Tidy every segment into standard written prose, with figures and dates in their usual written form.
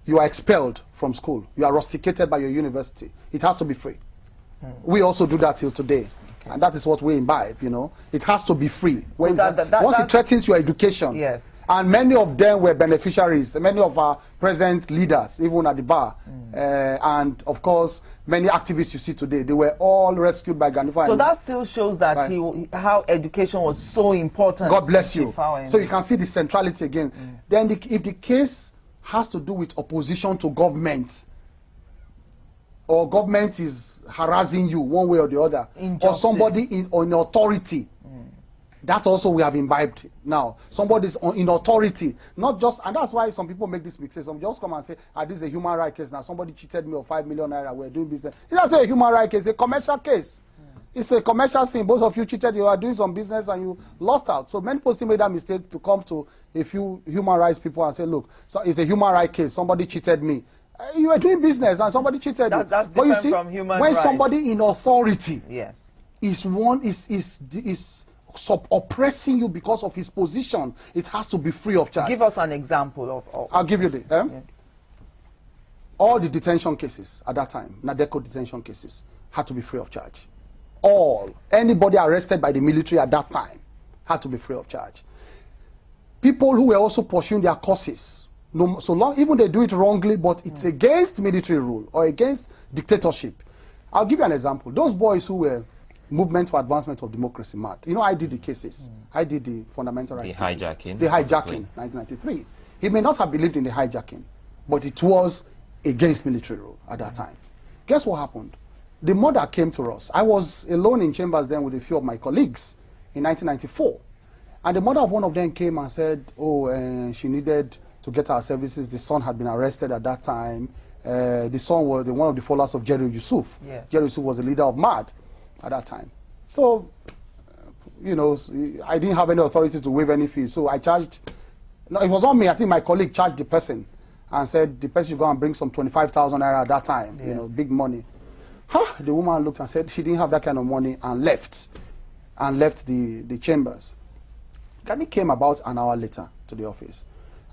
you are expelled from school. You are rusticated by your university. It has to be free. We also do that till today. Okay. And that is what we imbibe, you know. It has to be free. So when once it threatens your education. Yes. And many of them were beneficiaries. Many of our present leaders, even at the bar. And, of course, many activists you see today, they were all rescued by Gani. So that still shows that how education was so important. God bless you. So you can see the centrality again. Then if the case has to do with opposition to government, or government is harassing you one way or the other, or somebody in authority, that also we have imbibed now. Somebody is in authority, not just, and that's why some people make this mistake. Some just come and say, this is a human rights case now. Somebody cheated me of 5 million naira. We're doing business. It's not a human rights case. It's a commercial case. It's a commercial thing. Both of you cheated. You are doing some business and you lost out. So many people still made that mistake to come to a few human rights people and say, look, so it's a human rights case. Somebody cheated me. You were doing business and somebody cheated you. That's different from human rights. When somebody in authority is oppressing you because of his position, it has to be free of charge. Give us an example of I'll give you the all the detention cases at that time, Nadeco detention cases, had to be free of charge. Anybody arrested by the military at that time had to be free of charge. People who were also pursuing their causes, so long, even they do it wrongly, but it's against military rule or against dictatorship. I'll give you an example. Those boys who were Movement for Advancement of Democracy, MAD. You know, I did the cases. I did the fundamental rights. The hijacking. The hijacking, 1993. He may not have believed in the hijacking, but it was against military rule at that time. Guess what happened? The mother came to us. I was alone in chambers then with a few of my colleagues in 1994. And the mother of one of them came and said, she needed to get our services. The son had been arrested at that time. The son was one of the followers of Jerry Yusuf. Yes. Jerry Yusuf was the leader of MAD at that time. So, you know, I didn't have any authority to waive any fees. So I charged, no, it was not me, I think my colleague charged the person and said the person should go and bring some 25,000 naira at that time, you know, big money. The woman looked and said she didn't have that kind of money and left the chambers. Gani came about an hour later to the office.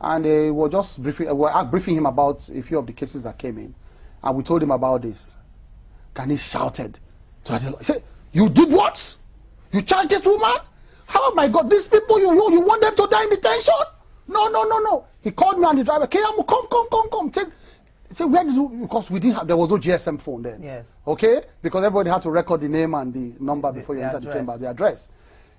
And we were just briefing him about a few of the cases that came in. And we told him about this. Gani shouted to Adelo. He said, "You did what? You charged this woman? Oh my God, these people, you want them to die in detention? No. He called me and the driver, Keyamu, come. He said, where did you, because we didn't have, there was no GSM phone then. Yes. Okay? Because everybody had to record the name and the number before you enter the chamber, the address.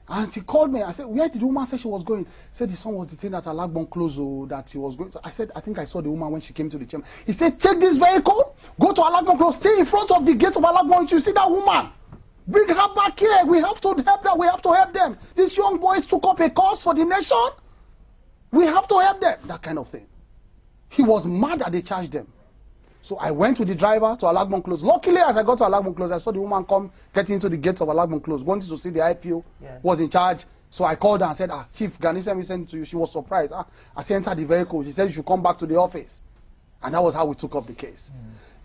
And she called me. I said, where did the woman say she was going? He said the son was detained at Alagbon Close, that he was going. So I said, I think I saw the woman when she came to the chamber. He said, take this vehicle, go to Alagbon Close, stay in front of the gate of Alagbon. You see that woman? Bring her back here. We have to help them. We have to help them. These young boys took up a cause for the nation. We have to help them. That kind of thing. He was mad that they charged them. So I went with the driver to Alagbon Close. Luckily, as I got to Alagbon Close, I saw the woman come, getting into the gates of Alagbon Close, wanting to see the IPO, was in charge. So I called her and said, Chief, Gani sent me to you. She was surprised. I said, enter the vehicle. She said, you should come back to the office. And that was how we took up the case.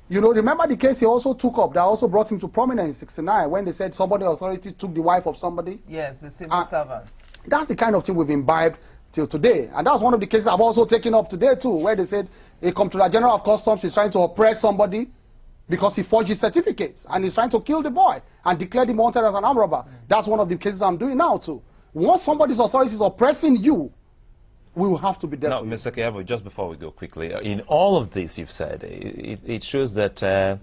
You know, remember the case he also took up, that also brought him to prominence in 1969, when they said somebody authority took the wife of somebody? Yes, the civil servants. That's the kind of thing we've imbibed till today. And that's one of the cases I've also taken up today too, where they said a Comptroller General of Customs is trying to oppress somebody because he forged his certificates and he's trying to kill the boy and declared him wanted as an armed robber. That's one of the cases I'm doing now too. Once somebody's authority is oppressing you, we will have to be there. Now, Mr. Keavo, just before we go quickly, in all of this you've said, it shows that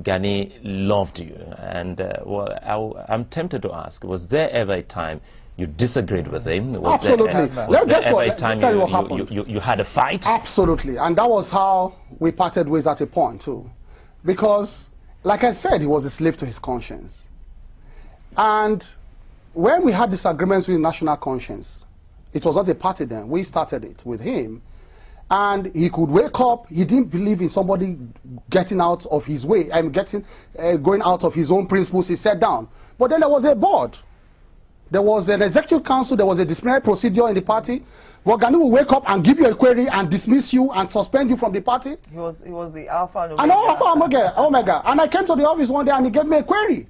Gani loved you. And well, I'm tempted to ask, was there ever a time you disagreed with him? Absolutely. Was there ever a time you had a fight? Absolutely. And that was how we parted ways at a point too. Because, like I said, he was a slave to his conscience. And when we had disagreements with national conscience, it was not a party then. We started it with him. And he could wake up. He didn't believe in somebody getting out of his way. Going out of his own principles. He sat down. But then there was a board. There was an executive council. There was a disciplinary procedure in the party. Well, Gani will wake up and give you a query and dismiss you and suspend you from the party. He was the alpha and omega. I know, alpha and omega. And I came to the office one day and he gave me a query.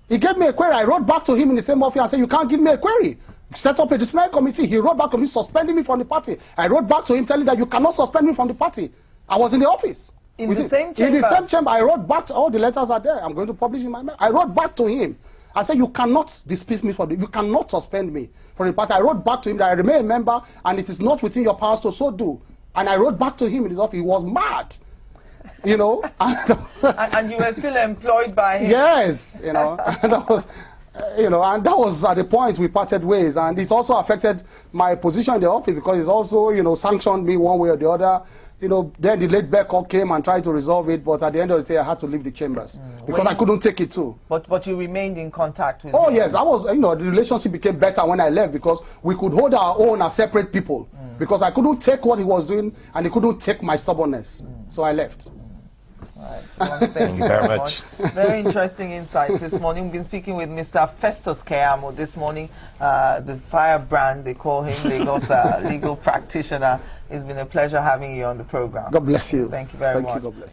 He gave me a query. I wrote back to him in the same office and said, you can't give me a query. Set up a disciplinary committee. He wrote back to me suspending me from the party. I wrote back to him telling that you cannot suspend me from the party. I was in the office. In the same chamber? In the same chamber. I wrote back, all the letters are there. I'm going to publish in my mail. I wrote back to him. I said, you cannot dismiss me from you cannot suspend me from the party. I wrote back to him that I remain a member and it is not within your powers to so do. And I wrote back to him in his office. He was mad. You know. And you were still employed by him? Yes. You know. And that was, you know, and that was at the point we parted ways. And it also affected my position in the office because it's also, you know, sanctioned me one way or the other. You know, then the late Becker came and tried to resolve it, but at the end of the day, I had to leave the chambers because I couldn't take it too. But you remained in contact with Oh, him? yes. I was, you know, the relationship became better when I left because we could hold our own as separate people because I couldn't take what he was doing and he couldn't take my stubbornness. So I left. Right. Well, thank you very much. Very interesting insights this morning. We've been speaking with Mr. Festus Keyamo this morning, the firebrand, they call him, Lagos legal practitioner. It's been a pleasure having you on the program. God bless you. Thank you very much. Thank you. God bless.